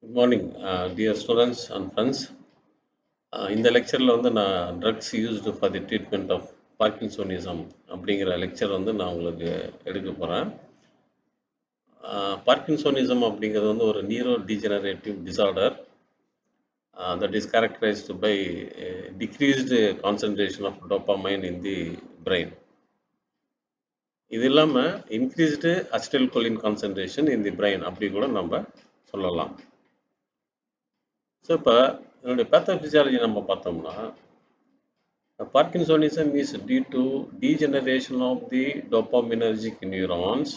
Good morning, dear students and friends. இந்த லெக்சரில் வந்து நான் drugs used for the treatment of parkinsonism அப்படிங்கிற லெக்சர் வந்து நான் உங்களுக்கு எடுக்க போகிறேன். பார்க்கின்சோனிசம் அப்படிங்கிறது வந்து ஒரு neurodegenerative disorder that is characterized by decreased concentration of dopamine in the brain. இது இல்லாமல் increased acetylcholine concentration in the brain அப்படி கூட நம்ம சொல்லலாம். ஸோ இப்போ என்னுடைய பேத்தோபிசியாலஜி நம்ம பார்த்தோம்னா Parkinsonism is due to degeneration of the dopaminergic neurons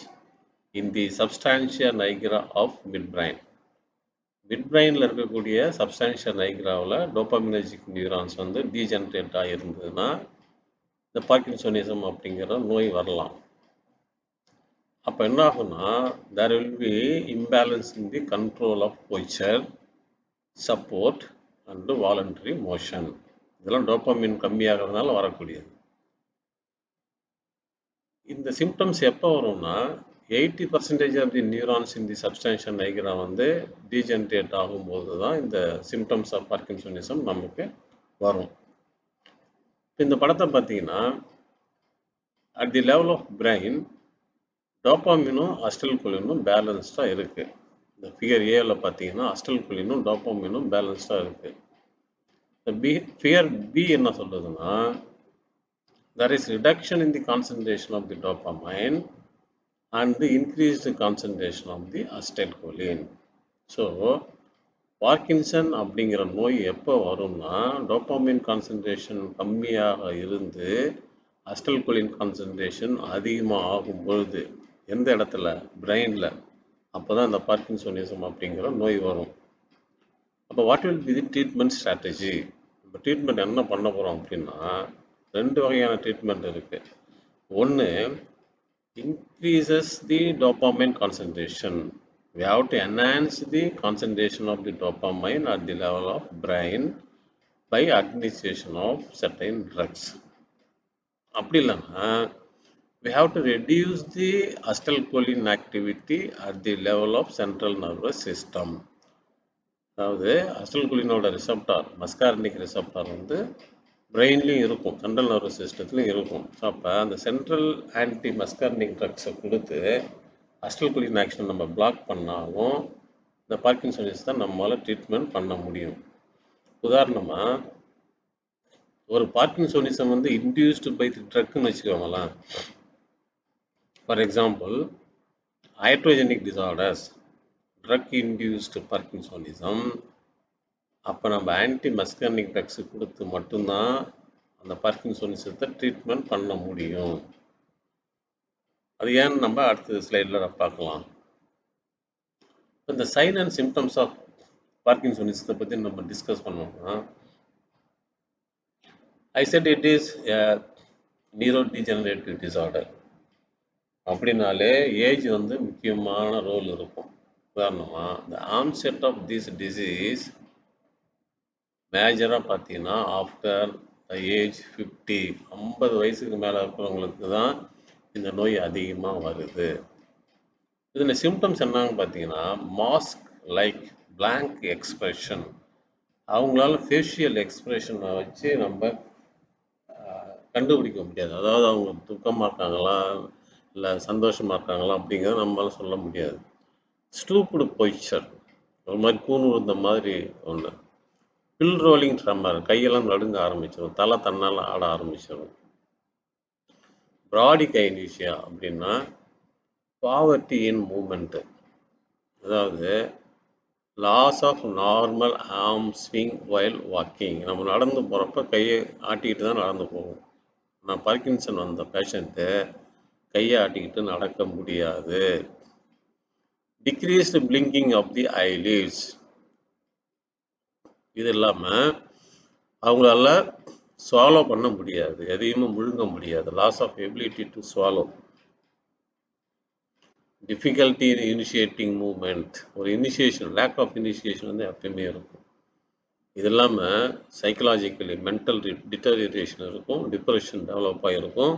in the substantia nigra of midbrain. மிட்பிரெயினில் இருக்கக்கூடிய சப்ஸ்டான்ஷியா நைக்ராவில் டோபாமினர்ஜிக் நியூரான்ஸ் வந்து டீஜெனரேட் ஆகிருந்ததுன்னா இந்த பார்க்கின்சோனிசம் அப்படிங்கிற நோய் வரலாம். அப்போ என்ன ஆகும்னா there will be imbalance in the control of posture, support and voluntary motion. இதெல்லாம் டோபாமின் கம்மியாகிறதுனால வரக்கூடியது. இந்த சிம்டம்ஸ் எப்போ வரும்னா 80% of the neurons in the substantial nigra வந்து டீஜெனரேட் ஆகும்போது தான் இந்த சிம்டம்ஸ் ஆஃப் பார்க்கின்சோனிசம் நமக்கு வரும். இந்த படத்தை பார்த்தீங்கன்னா at the level of brain டோபாமினும் அசிடைல்கோலினும் பேலன்ஸ்டாக இருக்குது. இந்த ஃபிகர் ஏவில் பார்த்தீங்கன்னா அசிடைல்கோலினும் டோபாமினும் பேலன்ஸ்டாக இருக்குது. ஃபிகர் பி என்ன சொல்றதுன்னா there is reduction in the concentration of the dopamine and the increased concentration of the acetylcholine. So Parkinson அப்படிங்கிற நோய் எப்போ வரும்னா டோபாமின் கான்சன்ட்ரேஷன் கம்மியாக இருந்து அசிடைல்கோலின் கான்சன்ட்ரேஷன் அதிகமாக ஆகும் பொழுது எந்த இடத்துல பிரெயினில் அப்போ தான் இந்த பார்க்கின்சோனிசம் அப்படிங்கிற நோய் வரும். அப்போ what will be the treatment strategy? இப்போ ட்ரீட்மெண்ட் என்ன பண்ண போகிறோம் அப்படின்னா ரெண்டு வகையான ட்ரீட்மெண்ட் இருக்குது. ஒன்று increases the dopamine concentration. We have to enhance the concentration of the dopamine at the level of brain by administration of certain drugs. அப்படி இல்லைன்னா we have to reduce the acetylcholine activity at the level of central nervous system. அதாவது அசிடைல்கோலினோட receptor muscarinic receptor வந்து பிரெயின்லையும் இருக்கும், central nervous சிஸ்டத்துலையும் இருக்கும். So அப்போ அந்த central anti muscarinic ட்ரக்ஸை கொடுத்து acetylcholine action நம்ம பிளாக் பண்ணாலும் இந்த பார்க்கின்சோனிஸ் தான் நம்மளால் ட்ரீட்மெண்ட் பண்ண முடியும். உதாரணமாக ஒரு பார்க்கின்சோனிசம் வந்து இன்டியூஸ்டு பை தி ட்ரக்னு வச்சுக்கோங்களேன். For example hydrogenic disorders, drug induced parkinsonism. அப்போ நம்ம ஆன்டி மஸ்கார்னிக் ட்ரக்ஸ் கொடுத்து மட்டும்தான் அந்த பார்க்கின்சோனிசத்தை ட்ரீட்மெண்ட் பண்ண முடியும். அது ஏன்னு நம்ம அடுத்த ஸ்லைடில் பார்க்கலாம். இந்த சைன் அண்ட் சிம்டம்ஸ் ஆஃப் பார்க்கின்சோனிசத்தை பற்றி நம்ம டிஸ்கஸ் பண்ணோம்னா ஐ set it is a neuro degenerative disorder. அப்படின்னாலே ஏஜ் வந்து முக்கியமான ரோல் இருக்கும். உதாரணமாக the onset of this disease மேஜராக பார்த்தீங்கன்னா ஆஃப்டர் த ஏஜ் 50 வயசுக்கு மேலே இருக்கிறவங்களுக்கு தான் இந்த நோய் அதிகமாக வருது. இதில் சிம்டம்ஸ் என்னன்னு பார்த்தீங்கன்னா மாஸ்க் லைக் பிளாங்க் எக்ஸ்பிரஷன். அவங்களால ஃபேஷியல் எக்ஸ்பிரஷனை வச்சு நம்ம கண்டுபிடிக்க முடியாது. அதாவது அவங்க துக்கமாக இருக்காங்களா இல்லை சந்தோஷமாக இருக்காங்களா அப்படிங்கிறத நம்மளால சொல்ல முடியாது. ஸ்டூப்டு பொசிஷன், ஒரு மாதிரி கூணு விழுந்த மாதிரி ஒன்று. பில் ரோலிங் ட்ரெமர், கையெல்லாம் நடுங்க ஆரம்பிச்சிடும், தலை தன்னால் ஆட ஆரம்பிச்சிடும். பிராடி கைனீஷியா அப்படின்னா பாவர்ட்டி இன் மூமெண்ட்டு, அதாவது loss of normal arm swing while walking. நம்ம நடந்து போகிறப்ப கையை ஆட்டிக்கிட்டு தான் நடந்து போவோம். ஆனால் பார்க்கின்சன் வந்த பேஷண்ட்டு கையை ஆட்டிக்கிட்டு நடக்க முடியாது. Decreased blinking of the eyelids. இது இல்லாமல் அவங்களால ஸ்வாலோ பண்ண முடியாது, எதையுமே முழுங்க முடியாது. Loss of ability to swallow. Difficulty in initiating movement, ஒரு இனிஷியேஷன், லேக் ஆஃப் இனிஷியேஷன் வந்து எப்பயுமே இருக்கும். இது இல்லாமல் சைக்கலாஜிக்கலி மென்டல் டிட்டரியேஷன் இருக்கும், டிப்ரெஷன் டெவலப் ஆகிருக்கும்,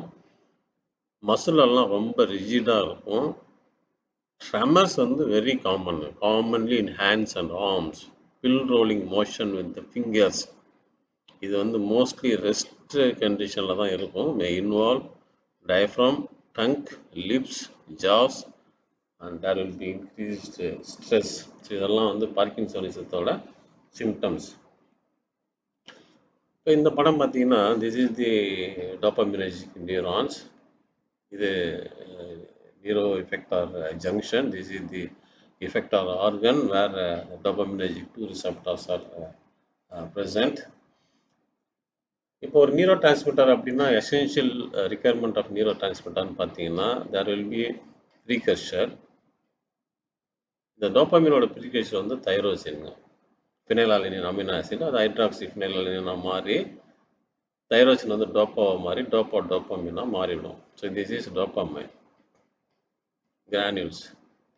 மசிலெல்லாம் ரொம்ப ரிஜிடாக இருக்கும், Tremors வந்து very common. Commonly in hands and arms. Pill rolling motion with the fingers. இது வந்து mostly rest conditionல தான் இருக்கும். May involve diaphragm, tongue, lips, jaws, and there will be increased stress. So இதெல்லாம் வந்து பார்க்கின்சோனிசத்தோட சிம்டம்ஸ். இப்போ இந்த படம் பார்த்தீங்கன்னா, திஸ் இஸ் தி டோபமினர்ஜிக் நியூரான்ஸ். இது neuro எஃபெக்டார் junction. This is the effector organ where dopaminergic 2 receptors are present. இப்போ ஒரு நியூரோ டிரான்ஸ்மிட்டர் அப்படின்னா எசென்ஷியல் ரிக்யர்மெண்ட் ஆஃப் நியூரோ டிரான்ஸ்மிட்டர்னு பார்த்தீங்கன்னா தேர் வில் பி ப்ரீகர்ஷர். இந்த டோபமினோட ப்ரீகர்ஷர் வந்து தைரோசின்ங்க, ஃபினைலாலனின் அமினோ ஆசிட். அது ஹைட்ராக்சி ஃபினைலாலனினாக மாறி தைரோசின் வந்து டோப்பாவை மாறி டோப்பமினாக மாறிவிடும். So this is dopamine granules.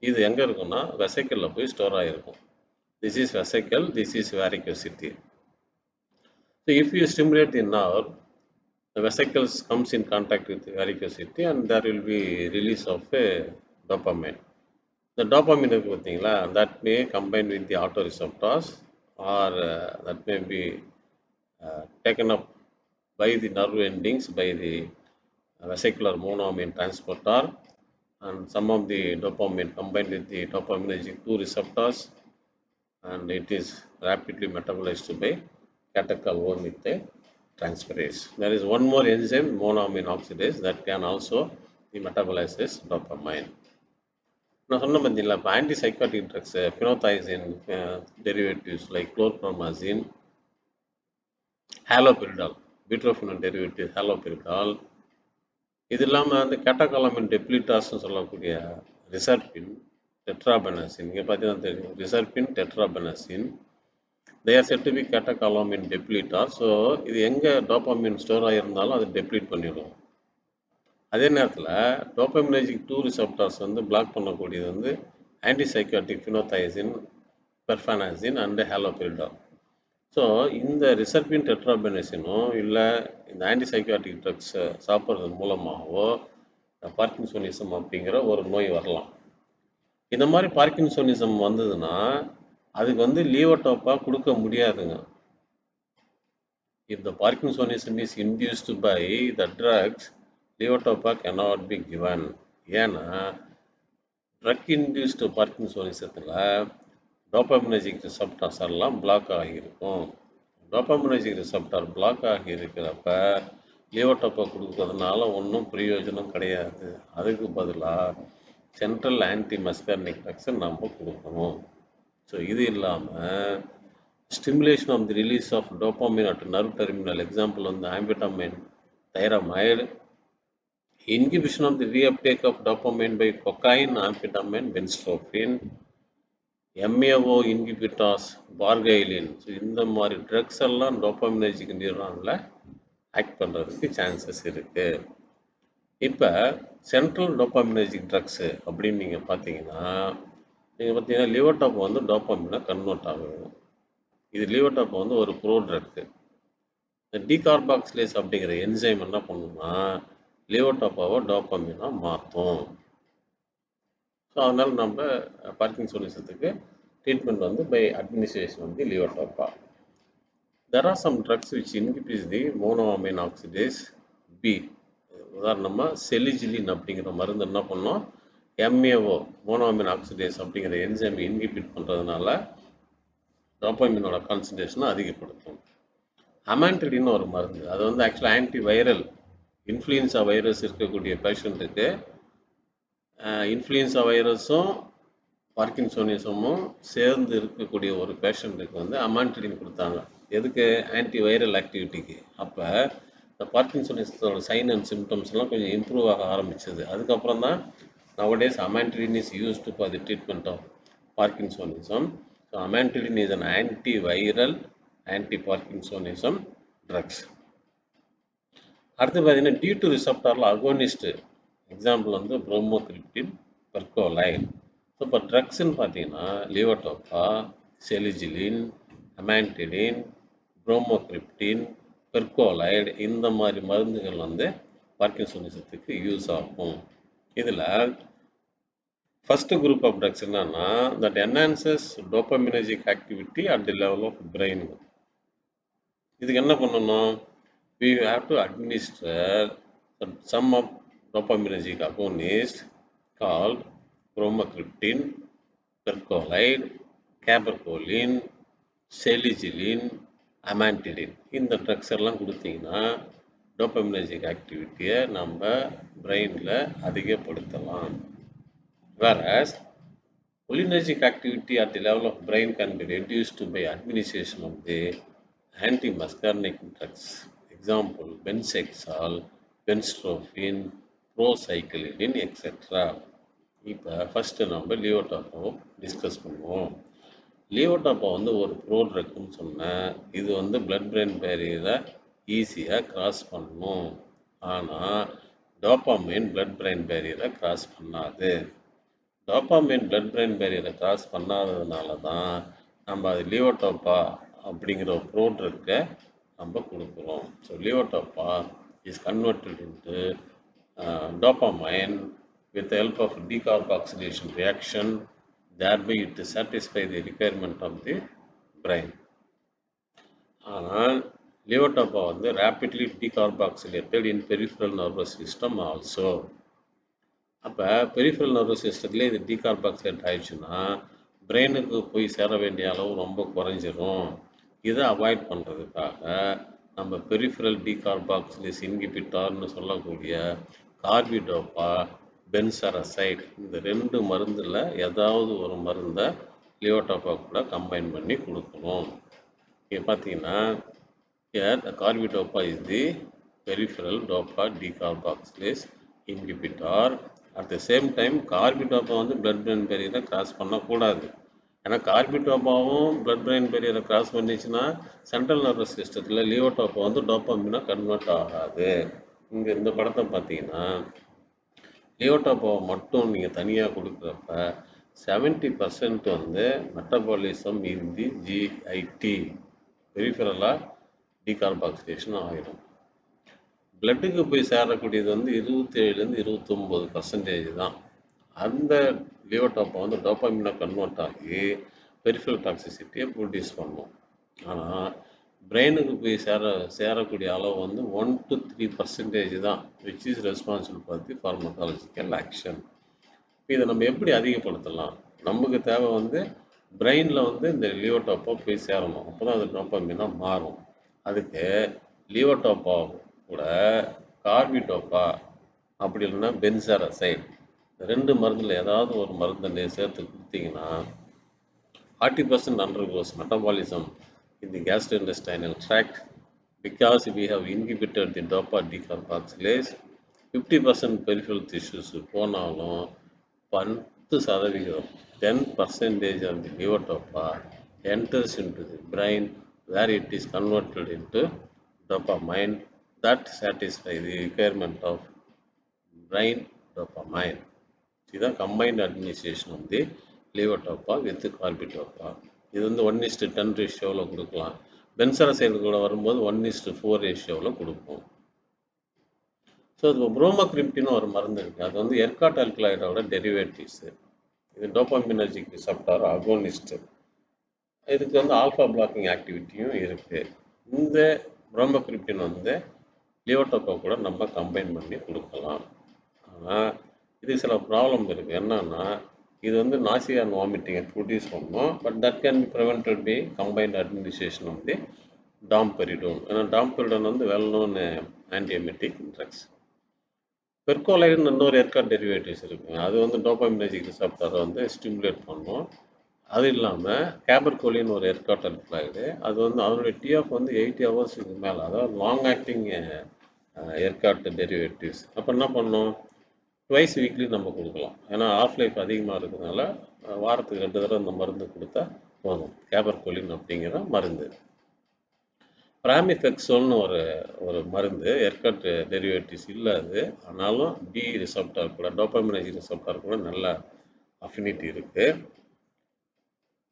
இது எங்கே இருக்குன்னா வெசைக்கிளில் போய் ஸ்டோர் ஆகிருக்கும். This is vesicle, this is varicosity. So if you stimulate the nerve, the vesicles comes in contact with the varicosity and there will be release of a dopamine. The dopamine that may combine with the autoreceptors or that may be taken up by the nerve endings by the vesicular monoamine transporter, and some of the dopamine combined with the dopaminergic 2 receptors, and it is rapidly metabolized by catechol-1 with a transferase. There is one more enzyme, monoamine oxidase, that can also be metabolized as dopamine. நான் சொன்ன பார்த்தீங்களா, இப்போ ஆன்டிசைக்காட்டிக் drugs பினோதைசின் derivatives like குளோர்ப்ரோமாசின், ஹாலோபெரிடால், பியூட்ரோஃபினோன் derivative ஹாலோபெரிடால், இது இல்லாமல் அந்த கேட்டகாலமின் டெப்ளிட்டாஸ்ன்னு சொல்லக்கூடிய ரிசர்பின், டெட்ராபெனாசின். இங்கே பார்த்தீங்கன்னா தெரியும், ரிசர்பின், டெட்ராபெனாசின், they are said to be catecholamin depleter. So இது எங்கே டோபமின் ஸ்டோர் ஆகியிருந்தாலும் அது டெப்ளீட் பண்ணிவிடும். அதே நேரத்தில் டோபமினர்ஜிக் 2 ரிசெப்டார்ஸ் வந்து பிளாக் பண்ணக்கூடியது வந்து ஆன்டிசைக்காட்டிக் ஃபினோதைசின், பெர்ஃபானாசின் அண்ட் ஹாலோபெரிடால். ஸோ இந்த ரிசர்பின் டெட்ராபெனாசினோ இல்லை இந்த ஆன்டிசைக்காட்டிக் ட்ரக்ஸ் சாப்பிட்றது மூலமாகவோ பார்க்கின்சோனிசம் அப்படிங்கிற ஒரு நோய் வரலாம். இந்த மாதிரி பார்க்கின்சோனிசம் வந்ததுன்னா அதுக்கு வந்து லீவோடோப்பா கொடுக்க முடியாதுங்க. If the Parkinsonism is induced by the drugs, levodopa cannot be given. ஏன்னா ட்ரக் இன்டியூஸ்டு பார்க்கின்சோனிசத்தில் டோபமினர்ஜிக் ரிசெப்டார்ஸ் எல்லாம் பிளாக் ஆகியிருக்கும். டோபமினர்ஜிக் ரிசெப்டார் பிளாக் ஆகி இருக்கிறப்ப லீவோடோப்பா கொடுக்கறதுனால ஒன்றும் பிரயோஜனம் கிடையாது. அதுக்கு பதிலாக சென்ட்ரல் ஆன்டி மஸ்கர்னிக் ட்ரக்ஸை நம்ம கொடுக்கணும். ஸோ இது இல்லாமல் stimulation of the release of dopamine at nerve terminal, example வந்து amphetamine, tyramine, inhibition of the reuptake of dopamine by cocaine, amphetamine, benztropine, MAO inhibitors, pargyline. So இந்த மாதிரி ட்ரக்ஸ் எல்லாம் டோபாமினர்ஜிக் நியூரானில் ஆக்ட் பண்ணுறதுக்கு chances இருக்குது. இப்போ சென்ட்ரல் டோபாமினர்ஜிக் ட்ரக்ஸு அப்படின்னு நீங்கள் பார்த்தீங்கன்னா லீவோடோப்பா வந்து டோபாமினை கன்வெர்ட் ஆகுது. இது லீவோடோப்பா வந்து ஒரு ப்ரோ ட்ரக்கு. இந்த டீகார்பாக்சிலேஸ் அப்படிங்கிற என்சைம் என்ன பண்ணுன்னா லீவோடோப்பாவை டோபாமினாக மாற்றும். ஸோ அதனால் நம்ம பார்க்கின்சோனிசத்துக்கு ட்ரீட்மெண்ட் வந்து பை அட்மினிஸ்ட்ரேஷன் வந்து லீவோடோப்பா. There are some drugs which inhibits the monoamine oxidase B. உதாரணமாக செலிஜிலின் அப்படிங்கிற மருந்து என்ன பண்ணோம், MAO மோனோஅமின் ஆக்சிடேஸ் அப்படிங்கிற என்சைம் இன்ஹிபிட் பண்ணுறதுனால டோபமினோட கான்சன்ட்ரேஷனை அதிகப்படுத்தும். அமான்ட்ரிடின்னு ஒரு மருந்து, அது வந்து ஆக்சுவலாக ஆன்டி வைரல். இன்ஃப்ளூயன்ஸா வைரஸ் இருக்கக்கூடிய பேஷண்ட்டுக்கு இன்ஃப்ளூயன்ஸா வைரஸும் பார்க்கின்சோனிசமும் சேர்ந்து இருக்கக்கூடிய ஒரு பேஷண்ட்டுக்கு வந்து அமான்ட்ரிடின் கொடுத்தாங்க. எதுக்கு? ஆன்டி வைரல் ஆக்டிவிட்டிக்கு. அப்போ இந்த பார்க்கின்சோனிசத்தோட சைன் அண்ட் சிம்டம்ஸ்லாம் கொஞ்சம் இம்ப்ரூவ் ஆக ஆரம்பிச்சது. அதுக்கப்புறம் தான் nowadays amantadine is used for the treatment of Parkinsonism. So amantadine is an antiviral, anti-Parkinsonism drugs. அடுத்து பார்த்தீங்கன்னா D2 ரிசெப்டாரில் அகோனிஸ்ட், எக்ஸாம்பிள் வந்து ப்ரோமோகிரிப்டின், பெர்கோலைன். ஸோ இப்போ ட்ரக்ஸ்ன்னு பார்த்தீங்கன்னா லீவோடோப்பா, செலிஜிலின், அமான்டிடின், ப்ரோமோகிரிப்டின், பெர்கோலைடு, இந்த மாதிரி மருந்துகள் வந்து பார்க்கின்சோனிசத்துக்கு யூஸ் ஆகும். இதில் First group of drugs என்னன்னா that enhances dopaminergic activity at the level of brain. இதுக்கு என்ன பண்ணணும்? We have to administer some of dopaminergic agonist called bromocriptine, percolide, cabergoline, செலிஜிலின், அமான்டிடின் இந்த ட்ரக்ஸ் எல்லாம் கொடுத்தீங்கன்னா டோபமினர்ஜிக் ஆக்டிவிட்டியை நம்ம பிரெயினில் அதிகப்படுத்தலாம். Whereas cholinergic activity at the level of brain can be reduced by administration of the anti-muscarinic drugs. Example, benzhexal, benztropine, procyclidine, etc. இப்போ first நம்ம லியோடாப்போ discuss பண்ணுவோம். லியோடாப்போ வந்து ஒரு ப்ரோட்ரக்ட்னு சொன்னேன். இது வந்து பிளட் பிரெயின் பேரியரை ஈஸியாக கிராஸ் பண்ணும். ஆனால் டோபாமைன் பிளட் பிரெயின் பேரியரை கிராஸ் பண்ணாது. டோபாமைன் பிளட் பிரெயின் பேரியரை கிராஸ் பண்ணாததுனால தான் நம்ம அது லியோடாப்பா அப்படிங்கிற ஒரு ப்ரோட்ரக்கை நம்ம கொடுக்குறோம். So levodopa is converted into dopamine with the help of decarboxylation reaction, thereby it satisfy the requirement of the brain. ஆனால் லியோடாப்பா வந்து rapidly decarboxylated in peripheral nervous system also. அப்போ பெரிஃபரல் நர்வஸ் சிஸ்டத்துலேயே இது டீகார்பாக்சிலேட் ஆயிடுச்சுன்னா பிரெயினுக்கு போய் சேர வேண்டிய அளவு ரொம்ப குறைஞ்சிரும். இதை அவாய்ட் பண்ணுறதுக்காக நம்ம பெரிஃபரல் டீகார்பாக்சிலேஸ் இன்ஹிபிட்டார்னு சொல்லக்கூடிய கார்பிடோப்பா, பென்சரசைட் இந்த ரெண்டு மருந்தில் ஏதாவது ஒரு மருந்தை லியோடாப்பா கூட கம்பைன் பண்ணி கொடுக்கணும். இங்கே பார்த்தீங்கன்னா carbidopa is the peripheral dopa decarboxylase inhibitor. At the same time carbidopa வந்து பிளட் பிரெயின் பேரியரை கிராஸ் பண்ணக்கூடாது. ஏன்னா கார்பிடோப்பாவும் பிளட் பிரெயின் பேரியரை கிராஸ் பண்ணிச்சுன்னா சென்ட்ரல் நர்வஸ் சிஸ்டத்தில் லியோடாப்பா வந்து டோபாமினா கன்வெர்ட் ஆகாது. இங்கே இந்த படத்தை பார்த்தீங்கன்னா லியோடாப்பாவை மட்டும் நீங்கள் தனியாக கொடுக்குறப்ப 70% வந்து மெட்டபாலிசம் இன் தி ஜிஐடி பெரிஃபரலாக டீகார்பாக்சிலேஷன் ஆகிடும். பிளட்டுக்கு போய் சேரக்கூடியது வந்து 27லேருந்து 29% தான். அந்த லியோடாப்பா வந்து டோபாமினா கன்வெர்ட் ஆகி பெரிஃபரல் டாக்ஸிசிட்டியை ப்ரொடியூஸ் பண்ணும். ஆனால் பிரெயினுக்கு போய் சேரக்கூடிய அளவு வந்து 1 to 3% தான், which is responsible for the pharmacological action. இதை நம்ம எப்படி அதிகப்படுத்தலாம்? நமக்கு தேவை வந்து பிரெயினில் வந்து இந்த லியோடாப்பா போய் சேரணும். அப்போ தான் அது டோபாமினா மாறும். அதுக்கு லியோடாப்பா கூட கார்பிடோப்பா அப்படி இல்லைன்னா பென்சரசைட் ரெண்டு மருந்தில் ஏதாவது ஒரு மருந்தை சேர்த்து கொடுத்தீங்கன்னா 40% undergoes metabolism in the gastrointestinal tract because we have inhibited the dopa decarboxylase. 50% peripheral tissues போனாலும் 10% 10% of the levodopa enters into the brain where it is converted into dopamine that satisfy the requirement of brain dopamine. இதுதான் combined administration of the levodopa with carbidopa. இது வந்து 1:10 ரேஷியோவில் கொடுக்கலாம். பென்சரசைடு கூட வரும்போது 1:4 ரேஷியோவில் கொடுப்போம். ஸோ இது புரோமோகிரிப்டின்னு ஒரு மருந்து இருக்குது. அது வந்து எர்காட் ஆல்கலாய்டோட டெரிவேட்டிவ்ஸு. இது டோபாமினர்ஜிக் ரிசப்டார் அகோனிஸ்ட். இதுக்கு வந்து ஆல்ஃபா பிளாக்கிங் ஆக்டிவிட்டியும் இருக்குது. இந்த புரோமோகிரிப்டின் வந்து லியோடாப்பா கூட நம்ம கம்பைன் பண்ணி கொடுக்கலாம். ஆனால் இது சில ப்ராப்ளம் இருக்குது. என்னன்னா இது வந்து நாசியா அண்ட் வாமிட்டிங்கை ப்ரொடியூஸ் பண்ணோம். But that can be prevented by combined administration of the domperidone. ஏன்னா டாம்பெரிடோன் வந்து வெல் நோன் ஆன்டிஎமெட்டிக் ட்ரக்ஸ். பெர்கோலைடுன்னு இன்னொரு எர்காட் டெரிவேட்டிவ்ஸ் இருக்குங்க. அது வந்து டோபாமினர்ஜிக் ரிசப்டாரை வந்து ஸ்டிமுலேட் பண்ணும். அது இல்லாமல் கேபர்கோலின்னு ஒரு எர்காட் ஆல்கலாய்டு, அது வந்து அதனுடைய டிஎஃப் வந்து 80 ஹவர்ஸுக்கு மேலே, அதாவது லாங் ஆக்டிங் எர்காட் டெரிவேட்டிவ்ஸ். அப்போ என்ன பண்ணோம்? ட்வைஸ் வீக்லி நம்ம கொடுக்கலாம். ஏன்னா ஆஃப் லைஃப் அதிகமாக இருக்கிறதுனால வாரத்துக்கு 2 தடவை இந்த மருந்து கொடுத்தா போதும். கேபர்கோலின் அப்படிங்கிற மருந்து. பிராமிஃபெக்சோல்னு ஒரு மருந்து எர்காட் டெரிவேட்டிவ்ஸ் இல்லை அது. ஆனாலும் டி ரிசப்டார் கூட டோபாமினர்ஜிக் ரிசப்டார் கூட நல்ல அஃபினிட்டி இருக்குது.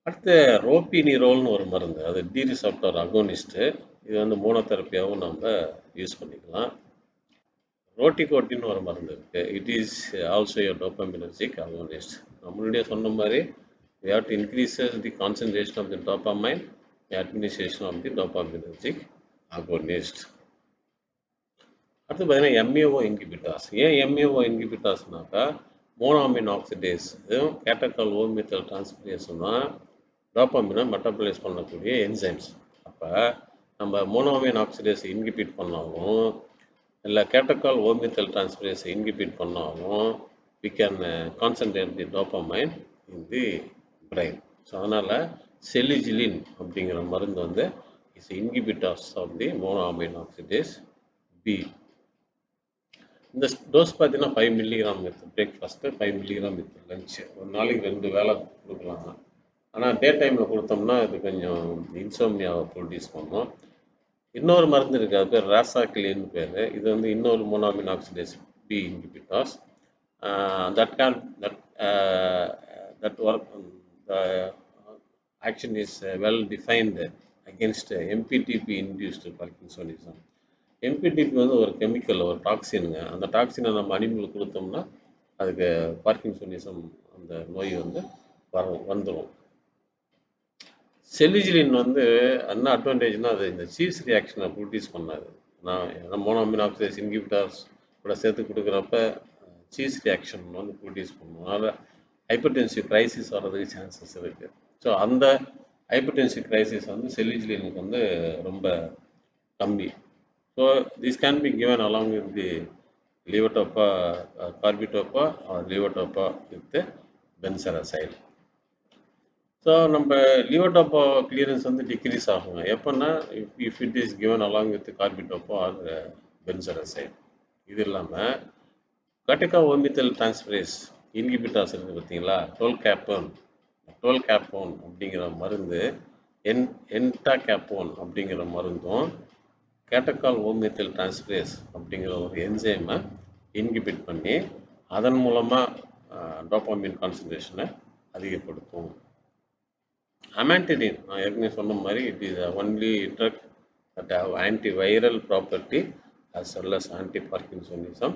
அடுத்து ரோபினிரோல்னு ஒரு மருந்து, அது டி ரிசப்டார் அகோனிஸ்ட்டு. இது வந்து மோனோதெரப்பியாகவும் நம்ம யூஸ் பண்ணிக்கலாம். ரோட்டிகோட்டின்னு ஒரு மருந்து இருக்கு. It is also a dopaminergic agonist. நான் முன்னாடியே சொன்ன மாதிரி we have to increase the concentration of the dopamine by administration of the dopaminergic agonist. அடுத்து பார்த்தீங்கன்னா MAO இன்ஹிபிட்டார்ஸ். ஏன் MAO இன்ஹிபிட்டார்ஸ்னாக்கா மோனோஅமீன் ஆக்சிடேஸ் இதுவும் கேட்டகால் ஓமித்தல் டிரான்ஸ்பரேஸும் தான் டோபாமினை மெட்டபலைஸ் பண்ணக்கூடிய என்சைம்ஸ். அப்போ நம்ம மோனோஅமீன் ஆக்சிடேஸ் இன்ஹிபிட் பண்ணாலும் இல்லை கேட்டகால் ஓமித்தல் டிரான்ஸ்பரேஸை இன்ஹிபிட் பண்ணாலும் we can concentrate the dopamine in the brain. So அதனால் செலிஜிலின் அப்படிங்கிற மருந்து வந்து is inhibitors of the monoamine oxidase B. இந்த டோஸ் பார்த்தீங்கன்னா 5 milligram with breakfast, 5 milligram with lunch. ஒரு நாளைக்கு 2 வேளை கொடுக்கலாம். ஆனால் டே டைமில் கொடுத்தோம்னா இது கொஞ்சம் இன்சோம்னியாவை ப்ரொடியூஸ் பண்ணும். இன்னொரு மருந்து இருக்குது, அது பேர் ராசாக்கிலின்னு பேர். இது வந்து இன்னொரு monoamine oxidase B inhibitors. that work the action is well defined against MPTP induced Parkinsonism. MPTP வந்து ஒரு கெமிக்கல், ஒரு டாக்ஸினுங்க. அந்த டாக்ஸினை நம்ம அனிமலுக்கு கொடுத்தோம்னா அதுக்கு பார்க்கின்சோனிசம் அந்த நோய் வந்து வந்துடும். செலிஜிலின் வந்து என்ன அட்வான்டேஜ்னா அது இந்த சீஸ் ரியாக்ஷனை ப்ரொடியூஸ் பண்ணாது. நான் மோனோஅமீன் ஆக்சிடேஸ் இன்ஹிபிட்டார்ஸ் கூட சேர்த்து கொடுக்குறப்ப சீஸ் ரியாக்ஷன் வந்து ப்ரொடியூஸ் பண்ணும். அதனால் ஹைப்பர்டென்சிவ் கிரைசிஸ் வர்றதுக்கு சான்சஸ் இருக்குது. ஸோ அந்த ஹைப்பர்டென்சிவ் கிரைசிஸ் வந்து செலிஜிலினுக்கு வந்து ரொம்ப கம்மி. So this can be given along with the levodopa, carbidopa or levodopa with the benseracide. So நம்ம levodopa clearance வந்து decrease ஆகுங்க. எப்போன்னா if it is given along with the carbidopa or benseracide. இது இல்லாமல் கட்டிகா ஓமித்தல் டிரான்ஸ்பரேஸ் இன்ஹிபிட்டார்ஸ் இருக்குது பார்த்தீங்களா, 12 Gaboon அப்படிங்கிற மருந்து, என்டாகேப்போன் அப்படிங்கிற மருந்தும் கேட்டகால் ஓமித்தல் டிரான்ஸ்பரேஸ் அப்படிங்கிற ஒரு என்சைமை இன்ஹிபிட் பண்ணி அதன் மூலமாக டோபாமின் கான்சன்ட்ரேஷனை அதிகப்படுத்தும். அமான்டிடின் நான் ஏற்கனவே சொன்ன மாதிரி it is only drug that have antiviral property as well as anti-Parkinsonism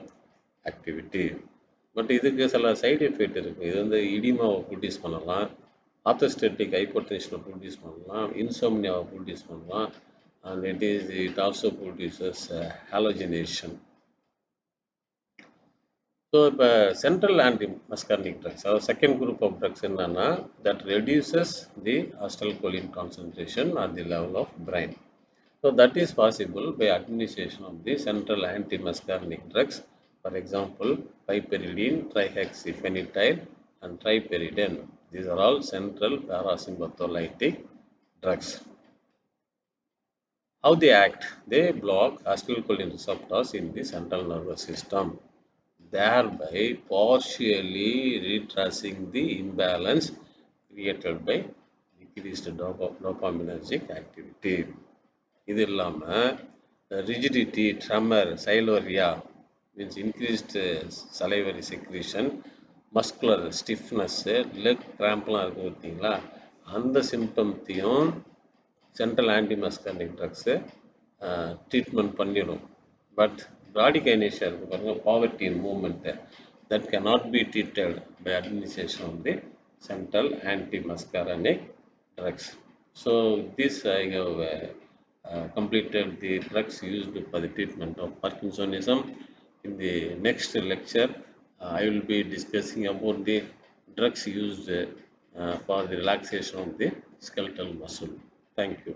activity. But இதுக்கு சில சைடு எஃபெக்ட் இருக்குது. இது வந்து இடிமாவை ப்ரொடியூஸ் பண்ணலாம், ஆர்த்தோஸ்டேட்டிக் ஹைப்பர்டென்ஷனை ப்ரொடியூஸ் பண்ணலாம், இன்சோம்னியாவை ப்ரொடியூஸ் பண்ணலாம், and it also produces halogenation. So இப்போ சென்ட்ரல் ஆன்டிமஸ்கார்னிக் ட்ரக்ஸ், அதாவது செகண்ட் குரூப் ஆஃப் ட்ரக்ஸ் என்னன்னா that reduces the acetylcholine concentration at the level of brain. So that is possible by administration of the central antimuscarinic drugs. For example, piperidine, trihexyphenidyl and triperidine. These are all central parasympatholytic drugs. How they act? They block acetylcholine receptors in the central nervous system, thereby partially retracing the imbalance created by decreased dopaminergic activity. இது இல்லாமல் rigidity, tremor, sialorrhea means increased salivary secretion, muscular stiffness, leg crampலாம் இருக்குது பார்த்தீங்களா, அந்த சிம்டம்த்தையும் central antimuscarinic drugs treatment பண்ணிடும். But bradykinesia இருக்குது பாருங்கள், poverty in movement, that cannot be treated by administration of the central antimuscarinic drugs. So this I have completed the drugs used for the treatment of Parkinsonism. In the next lecture, I will be discussing about the drugs used for the relaxation of the skeletal muscle. Thank you.